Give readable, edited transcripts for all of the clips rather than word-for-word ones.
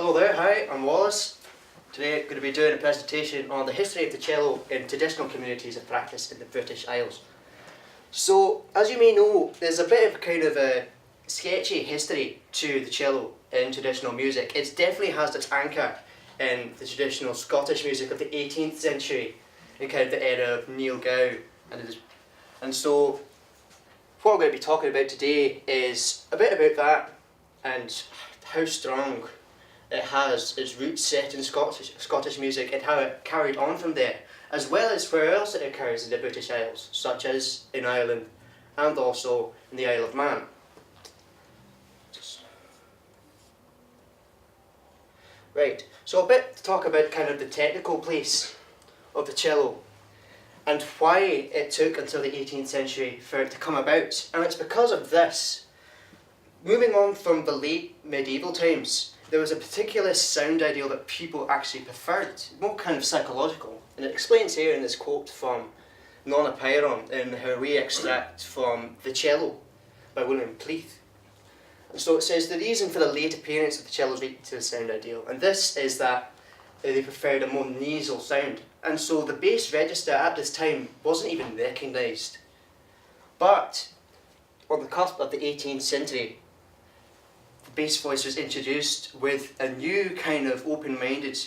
Hello there, hi, I'm Wallace. Today I'm going to be doing a presentation on the history of the cello in traditional communities of practice in the British Isles. So, as you may know, there's a bit of kind of a sketchy history to the cello in traditional music. It definitely has its anchor in the traditional Scottish music of the 18th century, in kind of the era of Neil Gow. And so, what we're going to be talking about today is a bit about that and how strong it has its roots set in Scottish music and how it carried on from there, as well as where else it occurs in the British Isles, such as in Ireland and also in the Isle of Man. Right, so a bit to talk about kind of the technical place of the cello and why it took until the 18th century for it to come about. And it's because of this. Moving on from the late medieval times, there was a particular sound ideal that people actually preferred, more kind of psychological. And it explains here in this quote from Nona Pyron in her wee extract from The Cello by William Pleath. And so it says, the reason for the late appearance of the cello's right to the sound ideal, and this is that they preferred a more nasal sound. And so the bass register at this time wasn't even recognised. But on the cusp of the 18th century, the bass voice was introduced with a new kind of open-minded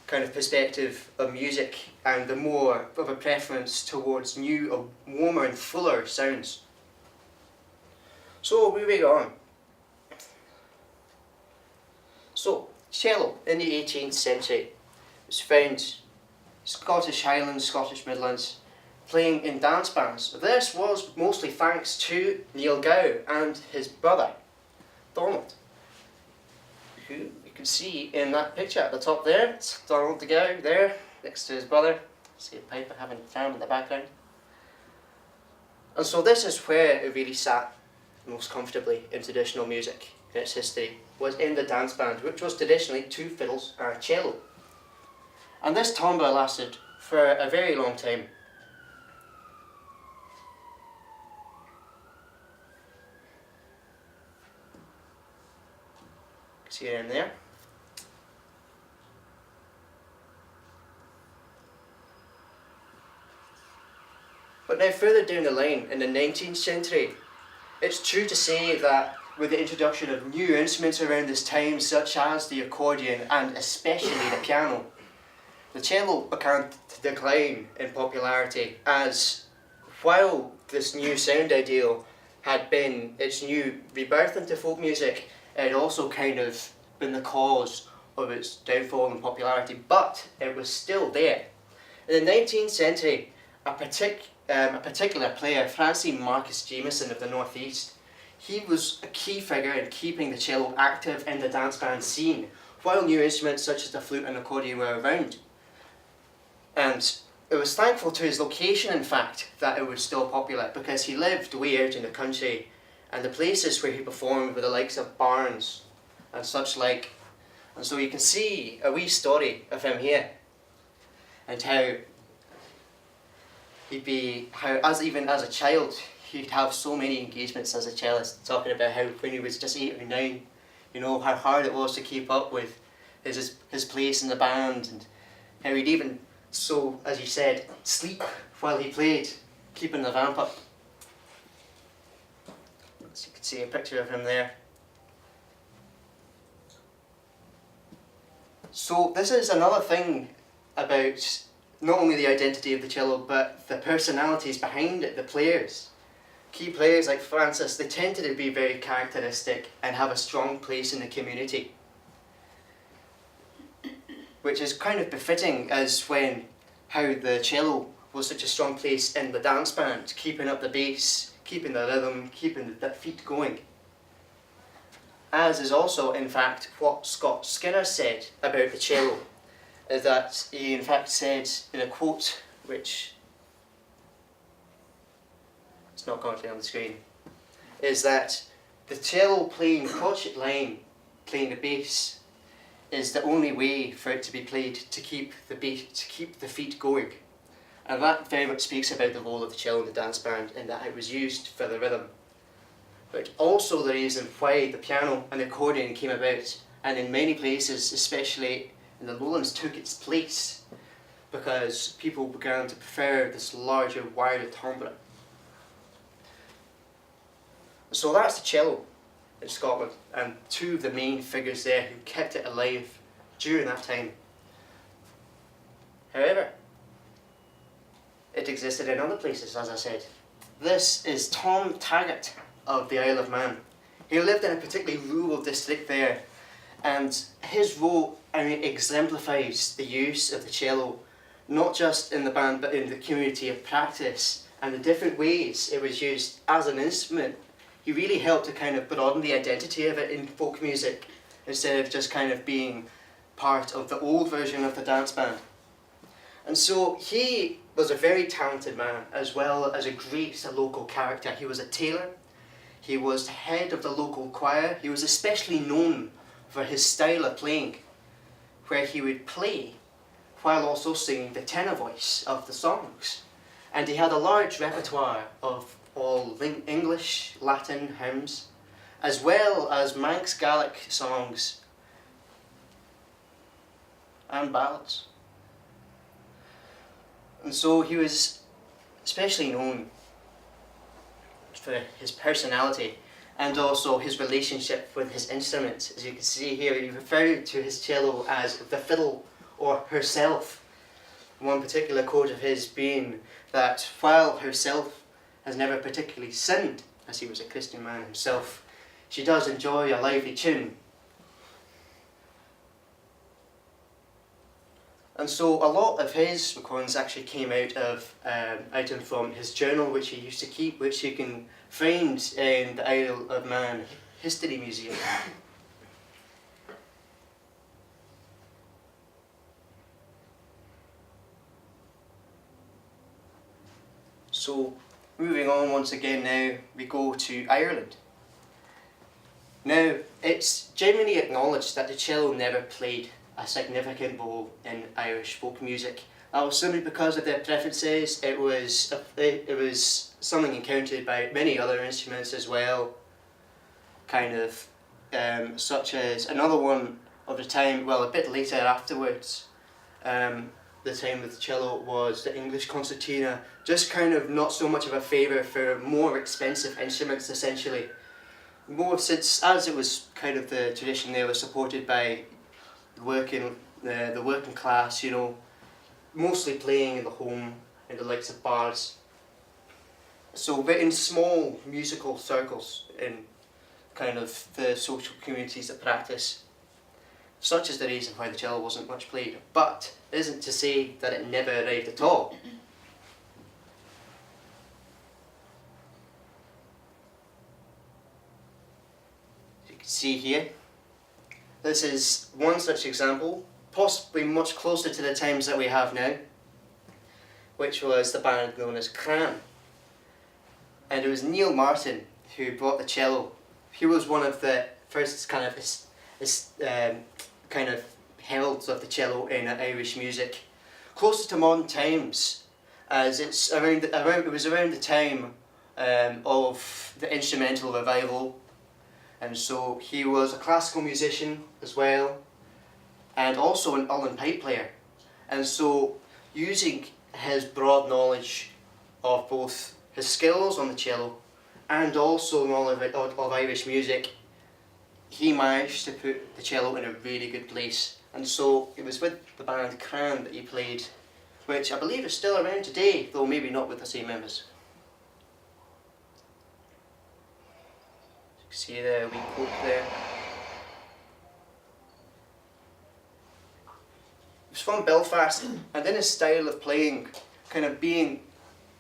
kind of perspective of music and the more of a preference towards new, warmer and fuller sounds. So moving on. So, cello in the 18th century was found Scottish Highlands, Scottish Midlands, playing in dance bands. This was mostly thanks to Neil Gow and his brother, Donald, who you can see in that picture at the top there. It's Donald the Gow there, next to his brother. See a piper having a farm in the background. And so this is where it really sat most comfortably in traditional music in its history, was in the dance band, which was traditionally two fiddles and a cello. And this timbre lasted for a very long time. See it in there. But now further down the line, in the 19th century, it's true to say that with the introduction of new instruments around this time, such as the accordion and especially the piano, the cello began to decline in popularity, as while this new sound ideal had been its new rebirth into folk music, it had also kind of been the cause of its downfall in popularity, but it was still there. In the 19th century, a particular player, Francis Marcus Jameson of the North East, he was a key figure in keeping the cello active in the dance band scene, while new instruments such as the flute and accordion were around. And it was thankful to his location, in fact, that it was still popular, because he lived way out in the country, and the places where he performed were the likes of barns and such like. And so you can see a wee story of him here, and how even as a child, he'd have so many engagements as a cellist, talking about how when he was just 8 or 9, you know, how hard it was to keep up with his place in the band, and how he'd even, so as you said, sleep while he played, keeping the vamp up. So you can see a picture of him there. So this is another thing about not only the identity of the cello, but the personalities behind it, the players. Key players like Francis, they tended to be very characteristic and have a strong place in the community, which is kind of befitting as how the cello was such a strong place in the dance band, keeping up the bass, keeping the rhythm, keeping the feet going. As is also, in fact, what Scott Skinner said about the cello, is that he in fact said in a quote, which it's not currently on the screen, is that the cello playing crotchet line, playing the bass, is the only way for it to be played to keep the feet going. And that very much speaks about the role of the cello in the dance band, in that it was used for the rhythm. But also the reason why the piano and the accordion came about and in many places, especially in the lowlands, took its place because people began to prefer this larger, wider timbre. So that's the cello in Scotland, and two of the main figures there who kept it alive during that time. However, it existed in other places, as I said. This is Tom Taggart of the Isle of Man. He lived in a particularly rural district there, and his role, exemplifies the use of the cello, not just in the band but in the community of practice and the different ways it was used as an instrument. He really helped to kind of broaden the identity of it in folk music instead of just kind of being part of the old version of the dance band. And so he was a very talented man, as well as a great local character. He was a tailor, he was head of the local choir, he was especially known for his style of playing, where he would play while also singing the tenor voice of the songs. And he had a large repertoire of all English, Latin hymns, as well as Manx Gaelic songs and ballads. And so he was especially known for his personality and also his relationship with his instrument. As you can see here, he referred to his cello as the fiddle or herself. One particular quote of his being that while herself has never particularly sinned, as he was a Christian man himself, she does enjoy a lively tune. And so a lot of his recordings actually came out of items from his journal, which he used to keep, which you can find in the Isle of Man History Museum. So moving on once again now, we go to Ireland. Now, it's generally acknowledged that the cello never played a significant role in Irish folk music. That was simply because of their preferences. It was something encountered by many other instruments as well, such as another one of the time, well, a bit later afterwards, the time with the cello was the English concertina, just kind of not so much of a favour for more expensive instruments essentially. More since, as it was kind of the tradition there was supported by the working class, you know, mostly playing in the home, in the likes of bars. So but in small musical circles, in kind of the social communities that practice. Such is the reason why the cello wasn't much played, but it isn't to say that it never arrived at all. As you can see here, this is one such example, possibly much closer to the times that we have now, which was the band known as Cran. And it was Neil Martin who brought the cello. He was one of the first kind of heralds of the cello in Irish music, closer to modern times, as it was around the time of the instrumental revival, and so he was a classical musician as well, and also an ull and pipe player, and so using his broad knowledge of both his skills on the cello and also knowledge of Irish music, he managed to put the cello in a really good place. And so it was with the band Cran that he played, which I believe is still around today, though maybe not with the same members. You can see the wee quote there. He was from Belfast, and in his style of playing, kind of being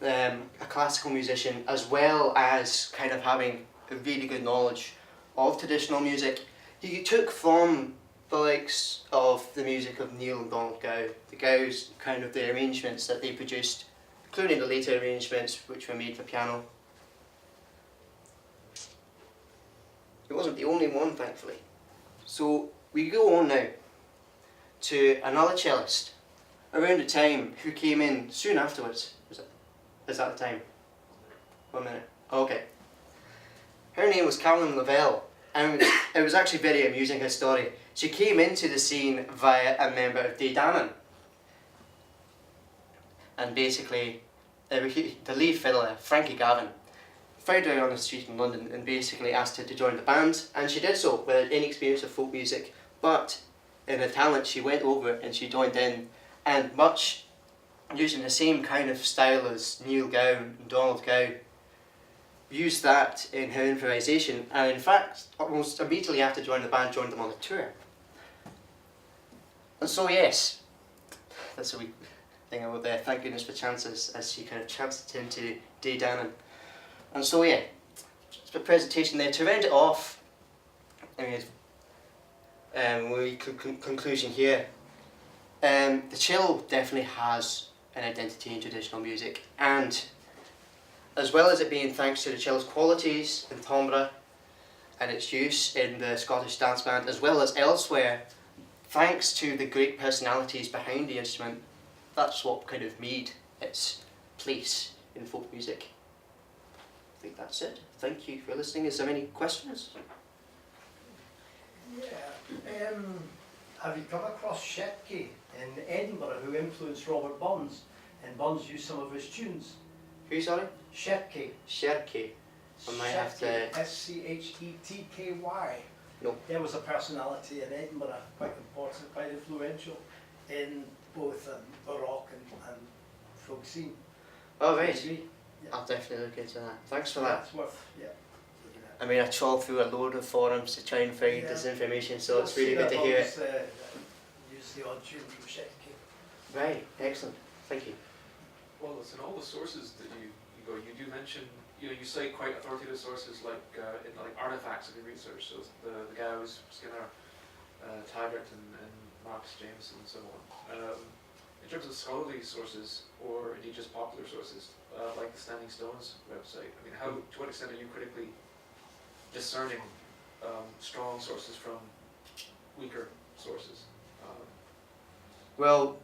a classical musician as well as kind of having a really good knowledge of traditional music, he took from the likes of the music of Neil and Donald Gow, the Gows, kind of the arrangements that they produced, including the later arrangements which were made for piano. It wasn't the only one, thankfully. So we go on now to another cellist around the time who came in soon afterwards. Is that the time? 1 minute. Okay. Her name was Caroline Lavelle, And it was actually very amusing, her story. She came into the scene via a member of De Dannan. And basically, the lead fiddler, Frankie Gavin, found her on the street in London and basically asked her to join the band, and she did so without any experience of folk music. But in her talent, she went over and she joined in, and much using the same kind of style as Neil Gow and Donald Gow, used that in her improvisation, and in fact, almost immediately after joining the band, joined them on a tour. And so yes, that's a wee thing about there. Thank goodness for chances, as she kind of chanced into De Dannan. And so yeah, it's a presentation there. To round it off, I mean, conclusion here. The cello definitely has an identity in traditional music, and as well as it being thanks to the cello's qualities in timbre and its use in the Scottish dance band, as well as elsewhere, thanks to the great personalities behind the instrument, that's what kind of made its place in folk music. I think that's it. Thank you for listening. Is there any questions? Yeah. Have you come across Shetke in Edinburgh, who influenced Robert Burns, and Burns used some of his tunes? Who, sorry? Shetke. Shetke. I might have to... S-C-H-E-T-K-Y. No. There was a personality in Edinburgh, quite important, quite influential in both Baroque and folk scene. Oh, right. Yeah. I'll definitely look into that. Thanks for that. That's worth, yeah. looking at. I mean, I trawl through a load of forums to try and find this information, so it's really good to hear it. Use the odd tune from Shetke. Right, excellent. Thank you. Well, it's in all the sources that you go. You do mention, you cite quite authoritative sources like artifacts of your research, so the Gows, Skinner, Taggart, and Marx Jameson, and so on. In terms of scholarly sources, or indeed just popular sources, like the Standing Stones website, I mean, to what extent are you critically discerning strong sources from weaker sources? Well,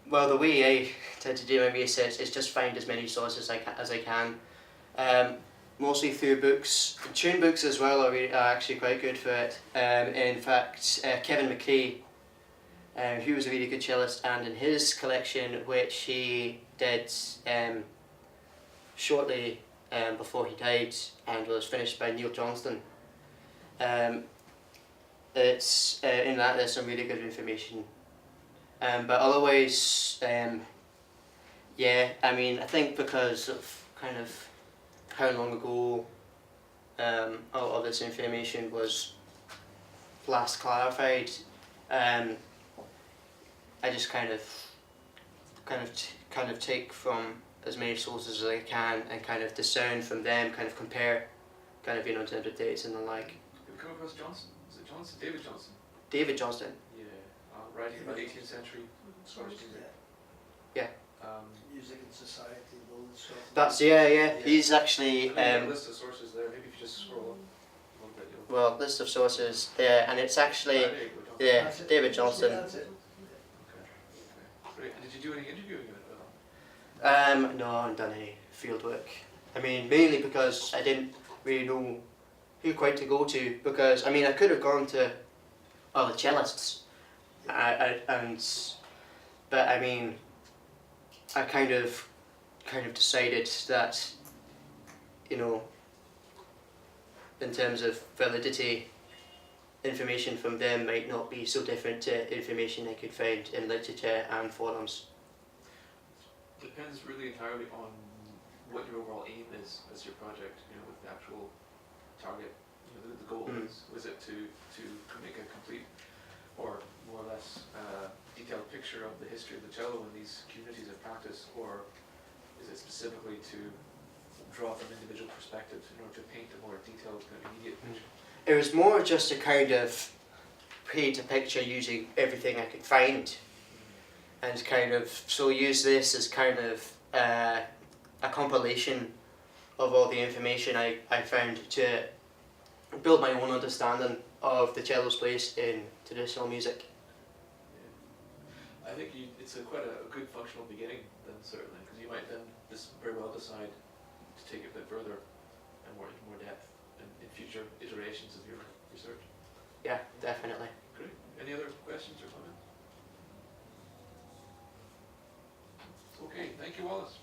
the way I tend to do my research is just find as many sources as I can. Mostly through books. Tune books as well are actually quite good for it. In fact, Kevin McCrae, he was a really good cellist, and in his collection, which he did shortly before he died and was finished by Neil Johnston, it's in that there's some really good information. But otherwise, yeah, I mean, I think because of kind of how long ago all of this information was last clarified, I just kind of take from as many sources as I can and kind of discern from them, kind of compare, kind of, in terms of dates and the like. Have you come across Johnson? Is it Johnson? David Johnson? David Johnston. Yeah, writing about 18th century Scottish music. Yeah. Music and society, all this sort of That's yeah. He's actually a list of sources there. Maybe if you just scroll up a little bit, you'll. well, list of sources there, and it's actually yeah, That's it. David Johnston. Yeah, that's it. Okay. Great. And did you do any interviewing of it at all? No, I haven't done any field work. I mean, mainly because I didn't really know who quite to go to, because I mean, I could have gone to other cellists, but I mean, I kind of decided that, in terms of validity, information from them might not be so different to information I could find in literature and forums. Depends really entirely on what your overall aim is as your project, with the actual target, the goal was it to make a complete or more or less detailed picture of the history of the cello in these communities of practice, or is it specifically to draw from individual perspectives in order to paint a more detailed kind of immediate picture? It was more just to kind of paint a picture using everything I could find, and kind of use this as kind of a compilation of all the information I found to build my own understanding of the cello's place in traditional music. I think it's quite a good functional beginning then, certainly, because you might then very well decide to take it a bit further and more into more depth in future iterations of your research. Yeah, definitely. Great. Any other questions or comments? Okay, thank you, Wallace.